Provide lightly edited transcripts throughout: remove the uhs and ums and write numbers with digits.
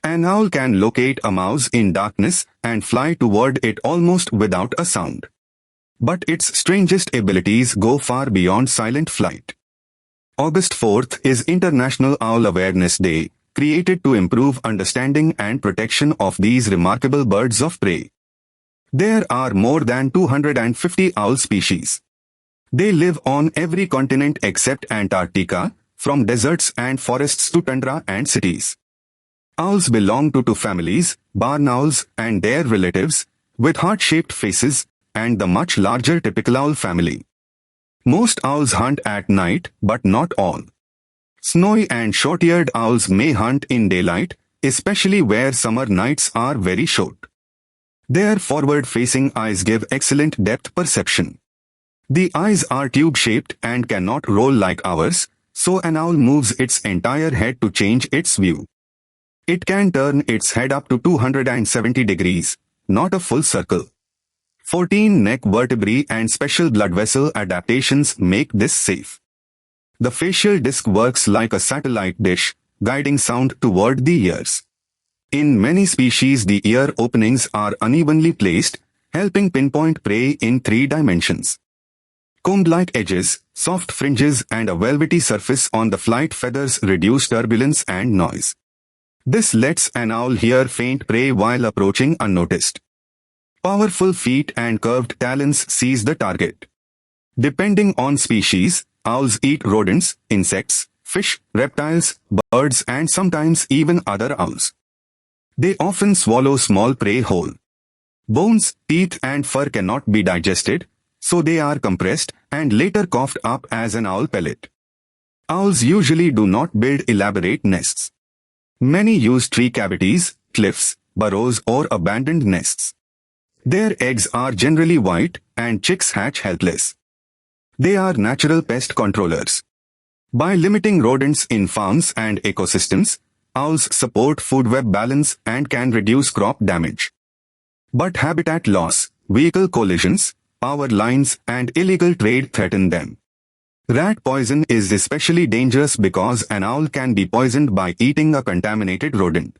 An owl can locate a mouse in darkness and fly toward it almost without a sound. But its strangest abilities go far beyond silent flight. August 4th is International Owl Awareness Day, created to improve understanding and protection of these remarkable birds of prey. There are more than 250 owl species. They live on every continent except Antarctica, from deserts and forests to tundra and cities. Owls belong to two families, barn owls and their relatives, with heart-shaped faces, and the much larger typical owl family. Most owls hunt at night, but not all. Snowy and short-eared owls may hunt in daylight, especially where summer nights are very short. Their forward-facing eyes give excellent depth perception. The eyes are tube-shaped and cannot roll like ours, so an owl moves its entire head to change its view. It can turn its head up to 270 degrees, not a full circle. 14 neck vertebrae and special blood vessel adaptations make this safe. The facial disc works like a satellite dish, guiding sound toward the ears. In many species, the ear openings are unevenly placed, helping pinpoint prey in 3 dimensions. Comb-like edges, soft fringes and a velvety surface on the flight feathers reduce turbulence and noise. This lets an owl hear faint prey while approaching unnoticed. Powerful feet and curved talons seize the target. Depending on species, owls eat rodents, insects, fish, reptiles, birds and sometimes even other owls. They often swallow small prey whole. Bones, teeth and fur cannot be digested, so they are compressed and later coughed up as an owl pellet. Owls usually do not build elaborate nests. Many use tree cavities, cliffs, burrows or abandoned nests. Their eggs are generally white and chicks hatch helpless. They are natural pest controllers. By limiting rodents in farms and ecosystems, owls support food web balance and can reduce crop damage. But habitat loss, vehicle collisions, power lines and illegal trade threaten them. Rat poison is especially dangerous because an owl can be poisoned by eating a contaminated rodent.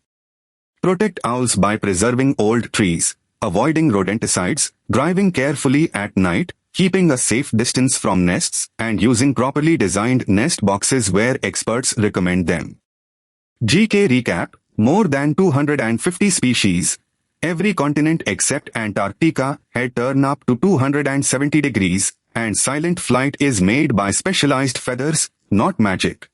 Protect owls by preserving old trees, avoiding rodenticides, driving carefully at night, keeping a safe distance from nests, and using properly designed nest boxes where experts recommend them. GK recap: more than 250 species, every continent except Antarctica, head turn up to 270 degrees, and silent flight is made by specialized feathers, not magic.